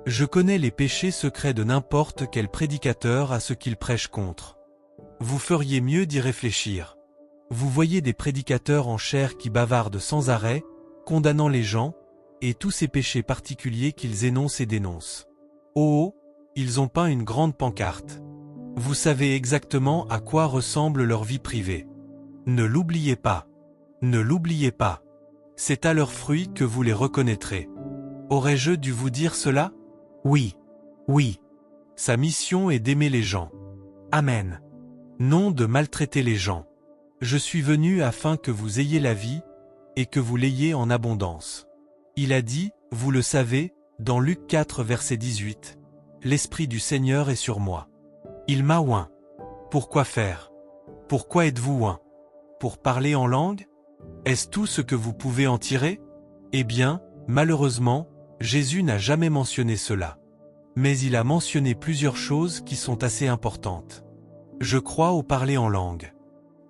Je connais les péchés secrets de n'importe quel prédicateur à ce qu'il prêche contre. Vous feriez mieux d'y réfléchir. Vous voyez des prédicateurs en chair qui bavardent sans arrêt, condamnant les gens, et tous ces péchés particuliers qu'ils énoncent et dénoncent. Oh, ils ont peint une grande pancarte. Vous savez exactement à quoi ressemble leur vie privée. Ne l'oubliez pas. Ne l'oubliez pas. C'est à leurs fruits que vous les reconnaîtrez. Aurais-je dû vous dire cela? Oui. Oui. Sa mission est d'aimer les gens. Amen. Non de maltraiter les gens. Je suis venu afin que vous ayez la vie, et que vous l'ayez en abondance. Il a dit, vous le savez, dans Luc 4 verset 18, « L'Esprit du Seigneur est sur moi. Il m'a oint. » Pourquoi faire? Pourquoi êtes-vous oint? Pour parler en langue? Est-ce tout ce que vous pouvez en tirer? Eh bien, malheureusement, Jésus n'a jamais mentionné cela. Mais il a mentionné plusieurs choses qui sont assez importantes. Je crois au parler en langue.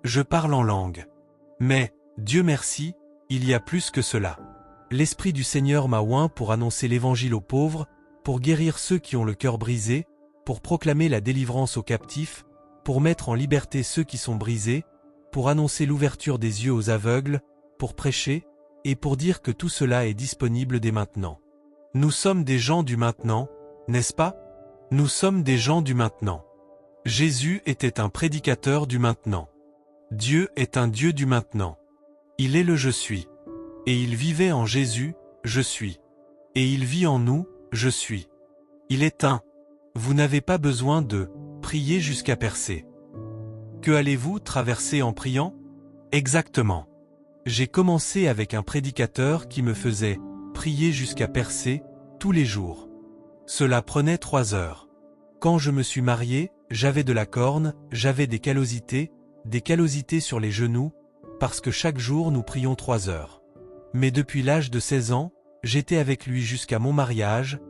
Je parle en langue. Mais, Dieu merci, il y a plus que cela. L'Esprit du Seigneur m'a oint pour annoncer l'Évangile aux pauvres, pour guérir ceux qui ont le cœur brisé, pour proclamer la délivrance aux captifs, pour mettre en liberté ceux qui sont brisés, pour annoncer l'ouverture des yeux aux aveugles, pour prêcher, et pour dire que tout cela est disponible dès maintenant. Nous sommes des gens du maintenant, n'est-ce pas? Nous sommes des gens du maintenant. Jésus était un prédicateur du maintenant. Dieu est un Dieu du maintenant. Il est le je suis. Et il vivait en Jésus, je suis. Et il vit en nous, je suis. Il est un. Vous n'avez pas besoin de prier jusqu'à percer. Que allez-vous traverser en priant? Exactement. J'ai commencé avec un prédicateur qui me faisait prier jusqu'à percer tous les jours. Cela prenait 3 heures. Quand je me suis marié, j'avais de la corne, j'avais des callosités sur les genoux, parce que chaque jour nous prions 3 heures. Mais depuis l'âge de 16 ans, j'étais avec lui jusqu'à mon mariage,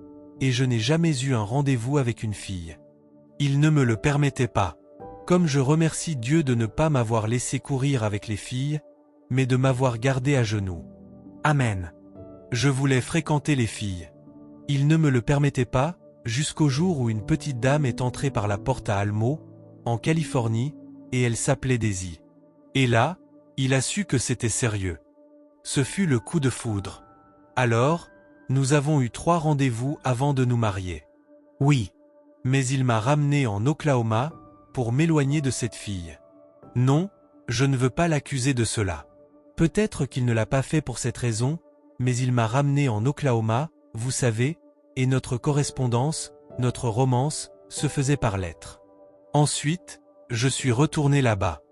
et je n'ai jamais eu un rendez-vous avec une fille. Il ne me le permettait pas. Comme je remercie Dieu de ne pas m'avoir laissé courir avec les filles, mais de m'avoir gardé à genoux. Amen. Je voulais fréquenter les filles. Il ne me le permettait pas, jusqu'au jour où une petite dame est entrée par la porte à Almo, en Californie, et elle s'appelait Daisy. Et là, il a su que c'était sérieux. Ce fut le coup de foudre. Alors, nous avons eu 3 rendez-vous avant de nous marier. Oui. Mais il m'a ramené en Oklahoma, pour m'éloigner de cette fille. Non, je ne veux pas l'accuser de cela. Peut-être qu'il ne l'a pas fait pour cette raison, mais il m'a ramené en Oklahoma, vous savez, et notre correspondance, notre romance, se faisait par lettres. Ensuite, je suis retourné là-bas.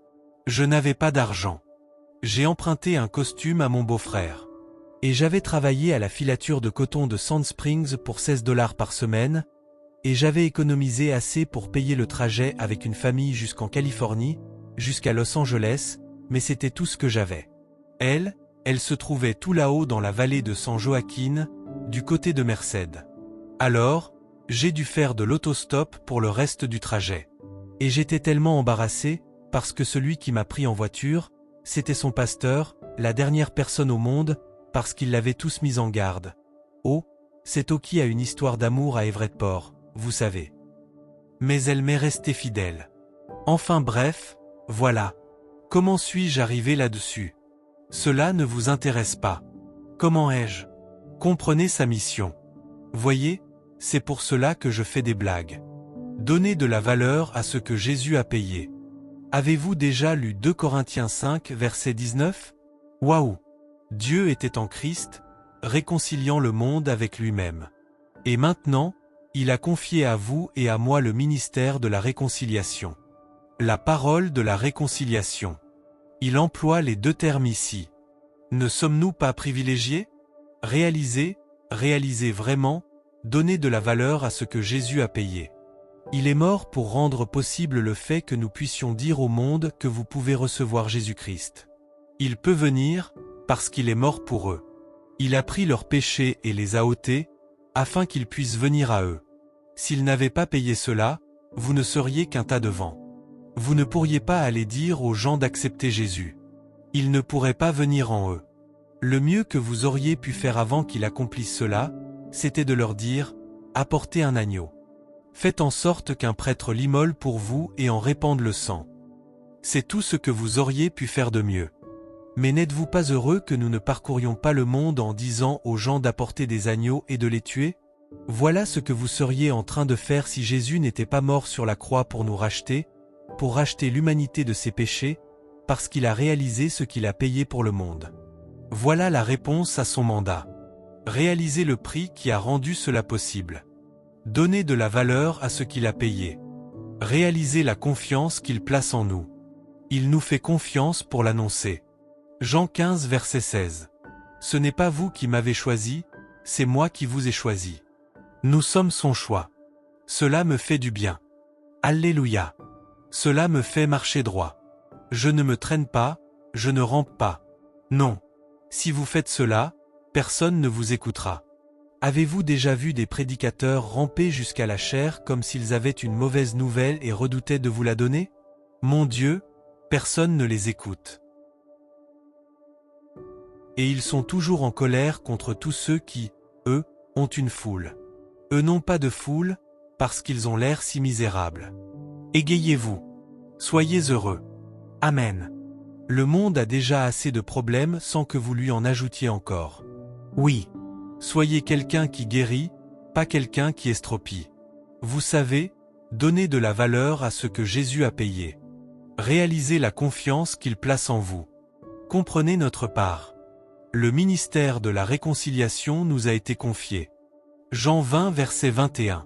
Je n'avais pas d'argent. J'ai emprunté un costume à mon beau-frère. Et j'avais travaillé à la filature de coton de Sand Springs pour $16 par semaine, et j'avais économisé assez pour payer le trajet avec une famille jusqu'en Californie, jusqu'à Los Angeles, mais c'était tout ce que j'avais. Elle se trouvait tout là-haut dans la vallée de San Joaquin, du côté de Merced. Alors, j'ai dû faire de l'autostop pour le reste du trajet. Et j'étais tellement embarrassé, parce que celui qui m'a pris en voiture, c'était son pasteur, la dernière personne au monde, parce qu'ils l'avaient tous mis en garde. Oh, c'est Oki a une histoire d'amour à Everettport, vous savez. Mais elle m'est restée fidèle. Enfin bref, voilà. Comment suis-je arrivé là-dessus? Cela ne vous intéresse pas. Comment ai-je? Comprenez sa mission. Voyez, c'est pour cela que je fais des blagues. Donnez de la valeur à ce que Jésus a payé. Avez-vous déjà lu 2 Corinthiens 5 verset 19? Waouh! Dieu était en Christ, réconciliant le monde avec lui-même. Et maintenant, il a confié à vous et à moi le ministère de la réconciliation. La parole de la réconciliation. Il emploie les 2 termes ici. Ne sommes-nous pas privilégiés? Réalisez vraiment, donnez de la valeur à ce que Jésus a payé. Il est mort pour rendre possible le fait que nous puissions dire au monde que vous pouvez recevoir Jésus-Christ. Il peut venir, parce qu'il est mort pour eux. Il a pris leurs péchés et les a ôtés, afin qu'ils puissent venir à eux. S'il n'avait pas payé cela, vous ne seriez qu'un tas de vent. Vous ne pourriez pas aller dire aux gens d'accepter Jésus. Ils ne pourraient pas venir en eux. Le mieux que vous auriez pu faire avant qu'il accomplisse cela, c'était de leur dire « apportez un agneau. Faites en sorte qu'un prêtre l'immole pour vous et en répande le sang. C'est tout ce que vous auriez pu faire de mieux. Mais n'êtes-vous pas heureux que nous ne parcourions pas le monde en disant aux gens d'apporter des agneaux et de les tuer? Voilà ce que vous seriez en train de faire si Jésus n'était pas mort sur la croix pour nous racheter, pour racheter l'humanité de ses péchés, parce qu'il a réalisé ce qu'il a payé pour le monde. Voilà la réponse à son mandat. Réaliser le prix qui a rendu cela possible. Donner de la valeur à ce qu'il a payé. Réaliser la confiance qu'il place en nous. Il nous fait confiance pour l'annoncer. Jean 15 verset 16. Ce n'est pas vous qui m'avez choisi, c'est moi qui vous ai choisi. Nous sommes son choix. Cela me fait du bien. Alléluia. Cela me fait marcher droit. Je ne me traîne pas, je ne rampe pas. Non. Si vous faites cela, personne ne vous écoutera. Avez-vous déjà vu des prédicateurs ramper jusqu'à la chair comme s'ils avaient une mauvaise nouvelle et redoutaient de vous la donner? Mon Dieu, personne ne les écoute. Et ils sont toujours en colère contre tous ceux qui, eux, ont une foule. Eux n'ont pas de foule, parce qu'ils ont l'air si misérables. Égayez-vous. Soyez heureux. Amen. Le monde a déjà assez de problèmes sans que vous lui en ajoutiez encore. Oui. Soyez quelqu'un qui guérit, pas quelqu'un qui estropie. Vous savez, donnez de la valeur à ce que Jésus a payé. Réalisez la confiance qu'il place en vous. Comprenez notre part. Le ministère de la réconciliation nous a été confié. Jean 20 verset 21.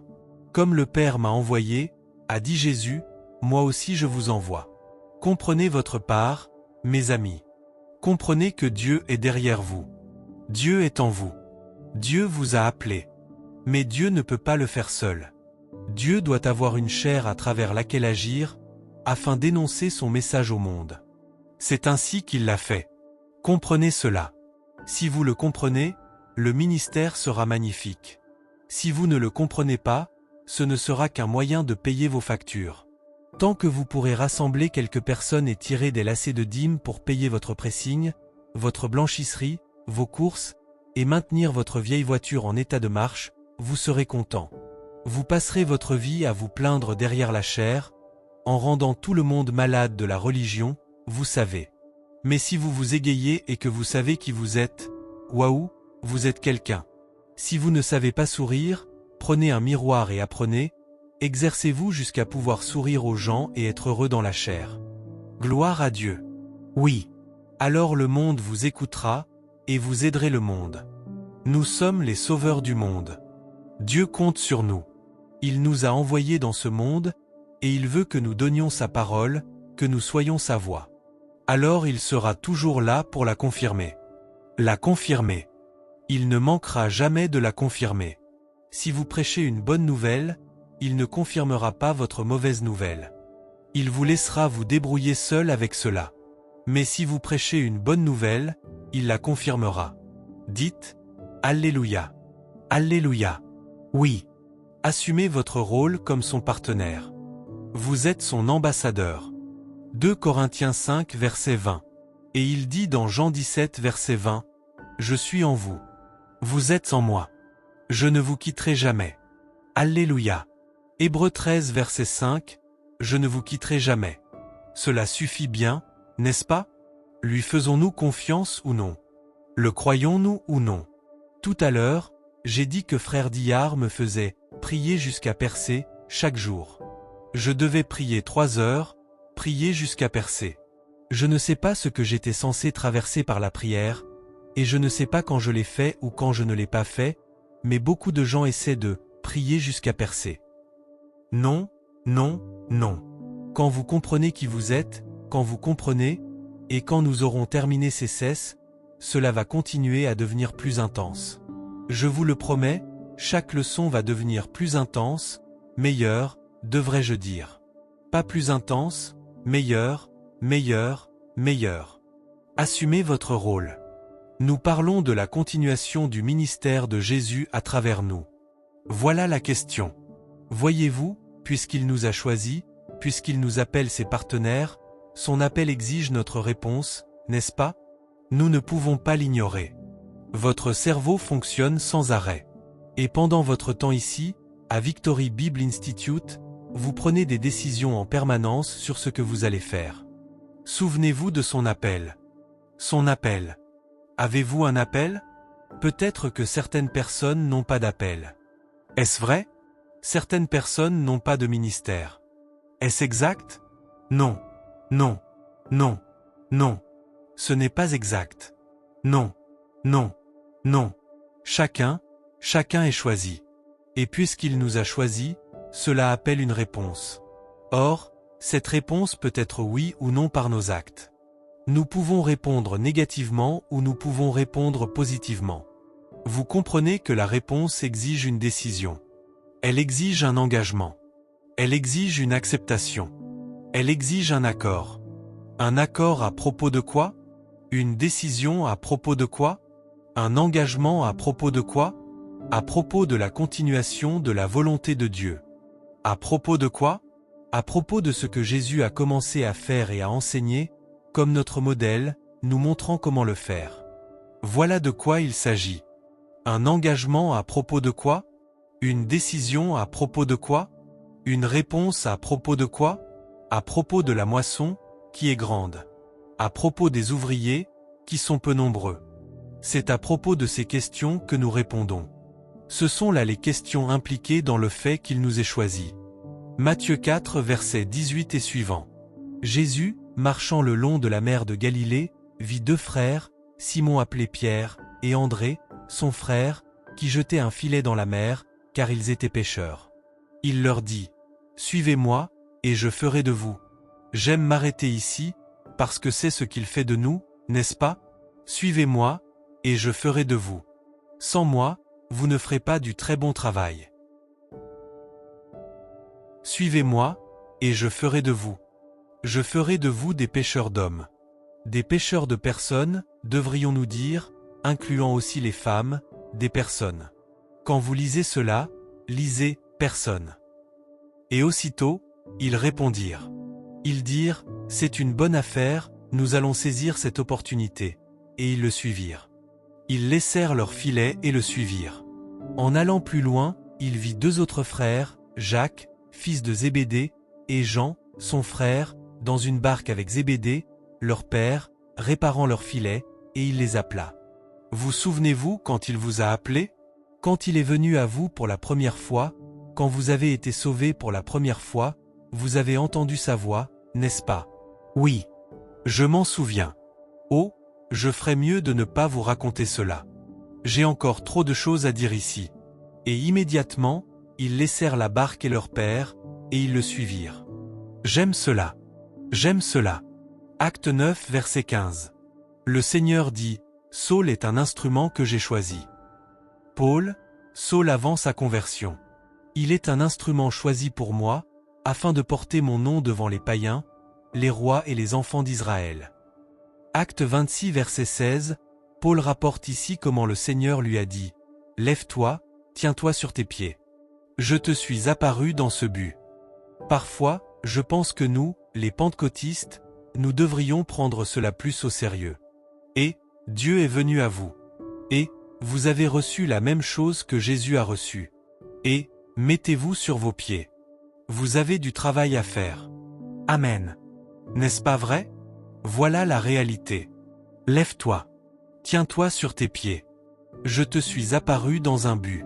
Comme le Père m'a envoyé, a dit Jésus, moi aussi je vous envoie. Comprenez votre part, mes amis. Comprenez que Dieu est derrière vous. Dieu est en vous. Dieu vous a appelé. Mais Dieu ne peut pas le faire seul. Dieu doit avoir une chair à travers laquelle agir, afin d'énoncer son message au monde. C'est ainsi qu'il l'a fait. Comprenez cela. Si vous le comprenez, le ministère sera magnifique. Si vous ne le comprenez pas, ce ne sera qu'un moyen de payer vos factures. Tant que vous pourrez rassembler quelques personnes et tirer des lacets de dîmes pour payer votre pressing, votre blanchisserie, vos courses, et maintenir votre vieille voiture en état de marche, vous serez content. Vous passerez votre vie à vous plaindre derrière la chair, en rendant tout le monde malade de la religion, vous savez. Mais si vous vous égayez et que vous savez qui vous êtes, waouh, vous êtes quelqu'un. Si vous ne savez pas sourire, prenez un miroir et apprenez, exercez-vous jusqu'à pouvoir sourire aux gens et être heureux dans la chair. Gloire à Dieu. Oui. Alors le monde vous écoutera, et vous aiderez le monde. Nous sommes les sauveurs du monde. Dieu compte sur nous. Il nous a envoyés dans ce monde, et il veut que nous donnions sa parole, que nous soyons sa voix. Alors il sera toujours là pour la confirmer. La confirmer. Il ne manquera jamais de la confirmer. Si vous prêchez une bonne nouvelle, il ne confirmera pas votre mauvaise nouvelle. Il vous laissera vous débrouiller seul avec cela. Mais si vous prêchez une bonne nouvelle, il la confirmera. Dites « Alléluia ». Alléluia. Oui. Assumez votre rôle comme son partenaire. Vous êtes son ambassadeur. 2 Corinthiens 5 verset 20. Et il dit dans Jean 17 verset 20, « Je suis en vous. Vous êtes en moi. Je ne vous quitterai jamais. » Alléluia. Hébreux 13 verset 5, « Je ne vous quitterai jamais. » Cela suffit bien, n'est-ce pas? Lui faisons-nous confiance ou non? Le croyons-nous ou non? Tout à l'heure, j'ai dit que frère Dillard me faisait prier jusqu'à percer chaque jour. Je devais prier 3 heures, prier jusqu'à percer. Je ne sais pas ce que j'étais censé traverser par la prière, et je ne sais pas quand je l'ai fait ou quand je ne l'ai pas fait, mais beaucoup de gens essaient de prier jusqu'à percer. Non, non, non. Quand vous comprenez qui vous êtes, quand vous comprenez, et quand nous aurons terminé ces cesses, cela va continuer à devenir plus intense. Je vous le promets, chaque leçon va devenir plus intense, meilleure, devrais-je dire. Pas plus intense, meilleure, meilleure, meilleure. Assumez votre rôle. Nous parlons de la continuation du ministère de Jésus à travers nous. Voilà la question. Voyez-vous, puisqu'il nous a choisis, puisqu'il nous appelle ses partenaires, son appel exige notre réponse, n'est-ce pas? Nous ne pouvons pas l'ignorer. Votre cerveau fonctionne sans arrêt. Et pendant votre temps ici, à Victory Bible Institute, vous prenez des décisions en permanence sur ce que vous allez faire. Souvenez-vous de son appel. Son appel. Avez-vous un appel? Peut-être que certaines personnes n'ont pas d'appel. Est-ce vrai? Certaines personnes n'ont pas de ministère. Est-ce exact? Non. Non. Non. Non. Ce n'est pas exact. Non. Non. Non. Chacun est choisi. Et puisqu'il nous a choisis, cela appelle une réponse. Or, cette réponse peut être oui ou non par nos actes. Nous pouvons répondre négativement ou nous pouvons répondre positivement. Vous comprenez que la réponse exige une décision. Elle exige un engagement. Elle exige une acceptation. Elle exige un accord. Un accord à propos de quoi? Une décision à propos de quoi? Un engagement à propos de quoi? À propos de la continuation de la volonté de Dieu. À propos de quoi? À propos de ce que Jésus a commencé à faire et à enseigner, comme notre modèle, nous montrant comment le faire. Voilà de quoi il s'agit. Un engagement à propos de quoi? Une décision à propos de quoi? Une réponse à propos de quoi? À propos de la moisson, qui est grande. À propos des ouvriers, qui sont peu nombreux. C'est à propos de ces questions que nous répondons. Ce sont là les questions impliquées dans le fait qu'il nous ait choisis. Matthieu 4 versets 18 et suivants. Jésus, marchant le long de la mer de Galilée, vit deux frères, Simon appelé Pierre, et André, son frère, qui jetaient un filet dans la mer, car ils étaient pêcheurs. Il leur dit, « Suivez-moi, et je ferai de vous. » J'aime m'arrêter ici, parce que c'est ce qu'il fait de nous, n'est-ce pas? Suivez-moi, et je ferai de vous. Sans moi, vous ne ferez pas du très bon travail. Suivez-moi, et je ferai de vous. Je ferai de vous des pêcheurs d'hommes. Des pêcheurs de personnes, devrions-nous dire, incluant aussi les femmes, des personnes. Quand vous lisez cela, lisez « personne ». Et aussitôt, ils répondirent. Ils dirent, c'est une bonne affaire, nous allons saisir cette opportunité. Et ils le suivirent. Ils laissèrent leur filet et le suivirent. En allant plus loin, il vit deux autres frères, Jacques, fils de Zébédée, et Jean, son frère, dans une barque avec Zébédée, leur père, réparant leur filet, et il les appela. Vous souvenez-vous quand il vous a appelés? Quand il est venu à vous pour la première fois, quand vous avez été sauvés pour la première fois, vous avez entendu sa voix, n'est-ce pas? Oui. Je m'en souviens. Oh, je ferais mieux de ne pas vous raconter cela. J'ai encore trop de choses à dire ici. Et immédiatement, ils laissèrent la barque et leur père, et ils le suivirent. J'aime cela. J'aime cela. Acte 9 verset 15. Le Seigneur dit, Saul est un instrument que j'ai choisi. Paul, Saul avant sa conversion. Il est un instrument choisi pour moi, afin de porter mon nom devant les païens, les rois et les enfants d'Israël. Acte 26 verset 16, Paul rapporte ici comment le Seigneur lui a dit, « Lève-toi, tiens-toi sur tes pieds. Je te suis apparu dans ce but. » Parfois, je pense que nous, les pentecôtistes, nous devrions prendre cela plus au sérieux. Et, Dieu est venu à vous. Et, vous avez reçu la même chose que Jésus a reçu. Et, mettez-vous sur vos pieds. Vous avez du travail à faire. Amen. N'est-ce pas vrai? Voilà la réalité. Lève-toi. Tiens-toi sur tes pieds. Je te suis apparu dans un but.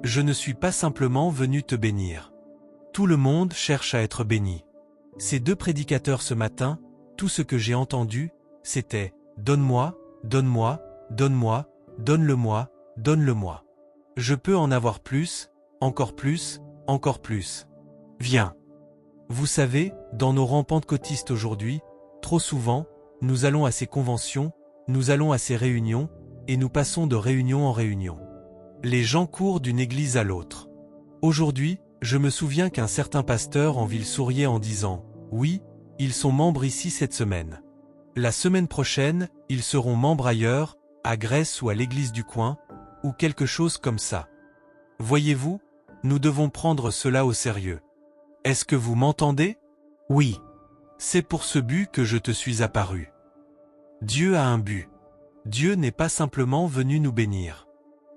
Je ne suis pas simplement venu te bénir. Tout le monde cherche à être béni. Ces deux prédicateurs ce matin, tout ce que j'ai entendu, c'était « Donne-moi, donne-moi, donne-moi, donne-le-moi, donne-le-moi. Je peux en avoir plus, encore plus, encore plus. Viens. » Vous savez, dans nos rangs pentecôtistes aujourd'hui, trop souvent, nous allons à ces conventions, nous allons à ces réunions, et nous passons de réunion en réunion. Les gens courent d'une église à l'autre. Aujourd'hui, je me souviens qu'un certain pasteur en ville souriait en disant « Oui, ils sont membres ici cette semaine. La semaine prochaine, ils seront membres ailleurs, à Grèce ou à l'église du coin, ou quelque chose comme ça. » Voyez-vous, nous devons prendre cela au sérieux. Est-ce que vous m'entendez? Oui. C'est pour ce but que je te suis apparu. Dieu a un but. Dieu n'est pas simplement venu nous bénir.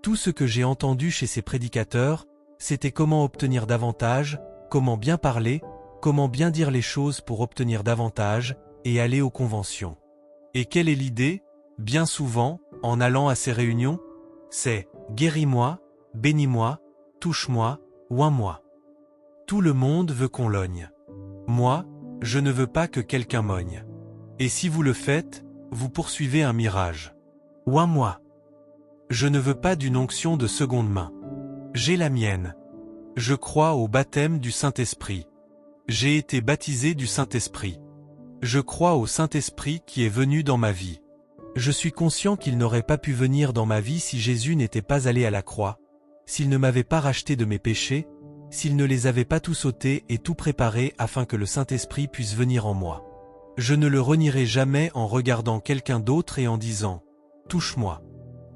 Tout ce que j'ai entendu chez ces prédicateurs, c'était comment obtenir davantage, comment bien parler, comment bien dire les choses pour obtenir davantage, et aller aux conventions. Et quelle est l'idée? Bien souvent, en allant à ces réunions, c'est « guéris-moi, bénis-moi, touche-moi, oins-moi ». Tout le monde veut qu'on logne. Moi, je ne veux pas que quelqu'un m'oigne. Et si vous le faites, vous poursuivez un mirage. Oins-moi. Je ne veux pas d'une onction de seconde main. J'ai la mienne. Je crois au baptême du Saint-Esprit. J'ai été baptisé du Saint-Esprit. Je crois au Saint-Esprit qui est venu dans ma vie. Je suis conscient qu'il n'aurait pas pu venir dans ma vie si Jésus n'était pas allé à la croix, s'il ne m'avait pas racheté de mes péchés, s'il ne les avait pas tous ôtés et tout préparé afin que le Saint-Esprit puisse venir en moi. Je ne le renierai jamais en regardant quelqu'un d'autre et en disant « Touche-moi.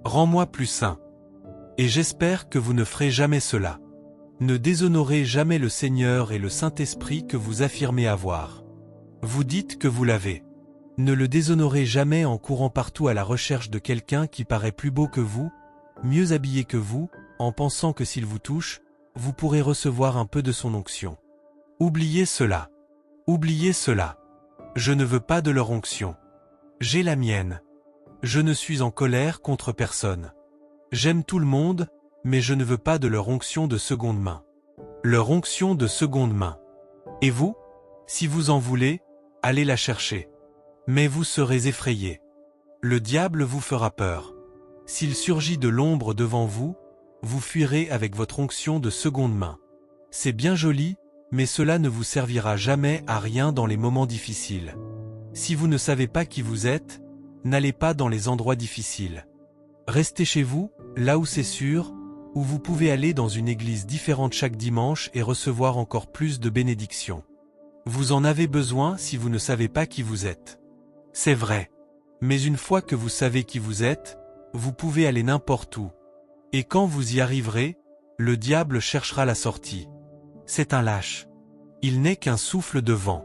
Rends-moi plus saint. » Et j'espère que vous ne ferez jamais cela. Ne déshonorez jamais le Seigneur et le Saint-Esprit que vous affirmez avoir. Vous dites que vous l'avez. Ne le déshonorez jamais en courant partout à la recherche de quelqu'un qui paraît plus beau que vous, mieux habillé que vous, en pensant que s'il vous touche, vous pourrez recevoir un peu de son onction. Oubliez cela. Oubliez cela. Je ne veux pas de leur onction. J'ai la mienne. Je ne suis en colère contre personne. J'aime tout le monde, mais je ne veux pas de leur onction de seconde main. Leur onction de seconde main. Et vous? Si vous en voulez, allez la chercher. Mais vous serez effrayés. Le diable vous fera peur. S'il surgit de l'ombre devant vous, vous fuirez avec votre onction de seconde main. C'est bien joli, mais cela ne vous servira jamais à rien dans les moments difficiles. Si vous ne savez pas qui vous êtes, n'allez pas dans les endroits difficiles. Restez chez vous, là où c'est sûr, où vous pouvez aller dans une église différente chaque dimanche et recevoir encore plus de bénédictions. Vous en avez besoin si vous ne savez pas qui vous êtes. C'est vrai. Mais une fois que vous savez qui vous êtes, vous pouvez aller n'importe où. Et quand vous y arriverez, le diable cherchera la sortie. C'est un lâche. Il n'est qu'un souffle de vent.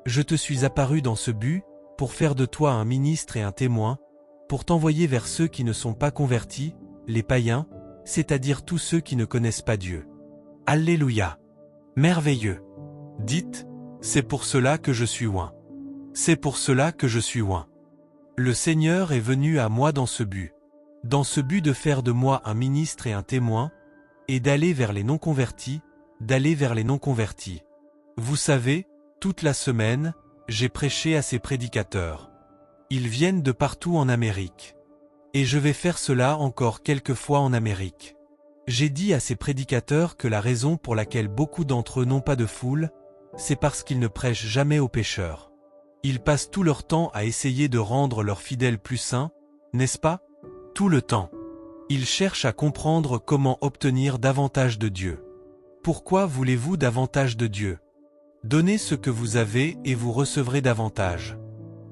Je te suis apparu dans ce but, pour faire de toi un ministre et un témoin, pour t'envoyer vers ceux qui ne sont pas convertis, les païens, c'est-à-dire tous ceux qui ne connaissent pas Dieu. Alléluia. Merveilleux. Dites, c'est pour cela que je suis oint. C'est pour cela que je suis oint. Le Seigneur est venu à moi dans ce but de faire de moi un ministre et un témoin, et d'aller vers les non-convertis, Vous savez, toute la semaine, j'ai prêché à ces prédicateurs. Ils viennent de partout en Amérique. Et je vais faire cela encore quelques fois en Amérique. J'ai dit à ces prédicateurs que la raison pour laquelle beaucoup d'entre eux n'ont pas de foule, c'est parce qu'ils ne prêchent jamais aux pécheurs. Ils passent tout leur temps à essayer de rendre leurs fidèles plus saints, n'est-ce pas? Tout le temps. Ils cherchent à comprendre comment obtenir davantage de Dieu. Pourquoi voulez-vous davantage de Dieu? Donnez ce que vous avez et vous recevrez davantage.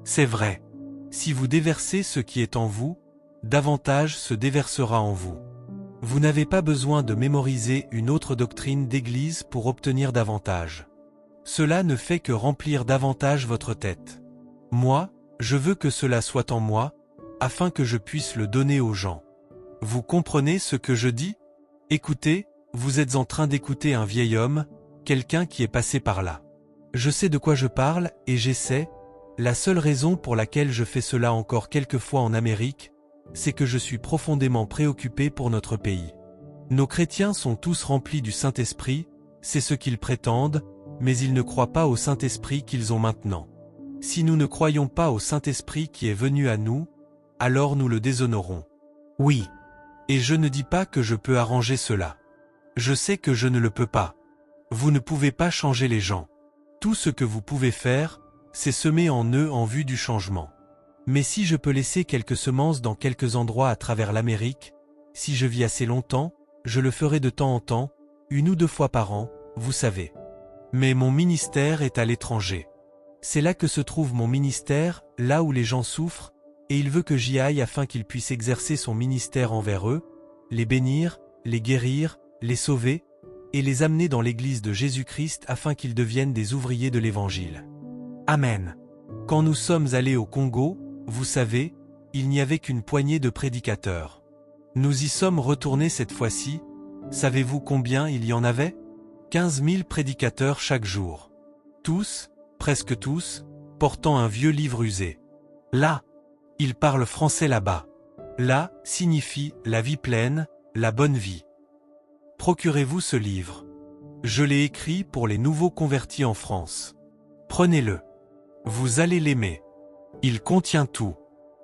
C'est vrai. Si vous déversez ce qui est en vous, davantage se déversera en vous. Vous n'avez pas besoin de mémoriser une autre doctrine d'Église pour obtenir davantage. Cela ne fait que remplir davantage votre tête. Moi, je veux que cela soit en moi, afin que je puisse le donner aux gens. Vous comprenez ce que je dis? Écoutez, vous êtes en train d'écouter un vieil homme, quelqu'un qui est passé par là. Je sais de quoi je parle et j'essaie. La seule raison pour laquelle je fais cela encore quelques fois en Amérique, c'est que je suis profondément préoccupé pour notre pays. Nos chrétiens sont tous remplis du Saint-Esprit, c'est ce qu'ils prétendent, mais ils ne croient pas au Saint-Esprit qu'ils ont maintenant. Si nous ne croyons pas au Saint-Esprit qui est venu à nous, alors nous le déshonorons. Oui. Et je ne dis pas que je peux arranger cela. Je sais que je ne le peux pas. Vous ne pouvez pas changer les gens. Tout ce que vous pouvez faire, c'est semer en eux en vue du changement. Mais si je peux laisser quelques semences dans quelques endroits à travers l'Amérique, si je vis assez longtemps, je le ferai de temps en temps, 1 ou 2 fois par an, vous savez. Mais mon ministère est à l'étranger. C'est là que se trouve mon ministère, là où les gens souffrent, et il veut que j'y aille afin qu'il puisse exercer son ministère envers eux, les bénir, les guérir, les sauver, et les amener dans l'Église de Jésus-Christ afin qu'ils deviennent des ouvriers de l'Évangile. Amen. Quand nous sommes allés au Congo, vous savez, il n'y avait qu'une poignée de prédicateurs. Nous y sommes retournés cette fois-ci. Savez-vous combien il y en avait? 15 000 prédicateurs chaque jour. Tous, presque tous, portant un vieux livre usé. Là, ils parlent français là-bas. Là signifie la vie pleine, la bonne vie. Procurez-vous ce livre. Je l'ai écrit pour les nouveaux convertis en France. Prenez-le. Vous allez l'aimer. Il contient tout.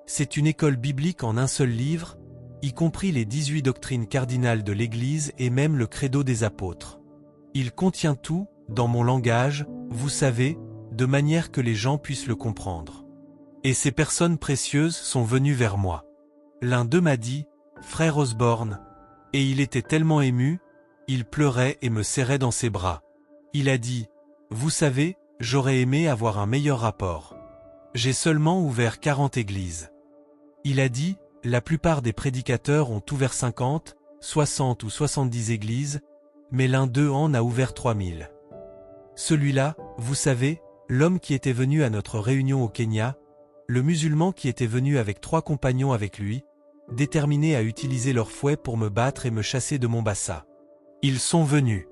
C'est une école biblique en un seul livre, y compris les 18 doctrines cardinales de l'Église et même le credo des apôtres. Il contient tout, dans mon langage, vous savez, de manière que les gens puissent le comprendre. Et ces personnes précieuses sont venues vers moi. L'un d'eux m'a dit, « Frère Osborne », et il était tellement ému, il pleurait et me serrait dans ses bras. Il a dit, « Vous savez, j'aurais aimé avoir un meilleur rapport. J'ai seulement ouvert 40 églises. » Il a dit, « La plupart des prédicateurs ont ouvert 50, 60 ou 70 églises, mais l'un d'eux en a ouvert 3000. » Celui-là, vous savez, l'homme qui était venu à notre réunion au Kenya, le musulman qui était venu avec 3 compagnons avec lui, déterminés à utiliser leur fouet pour me battre et me chasser de Mombasa. Ils sont venus.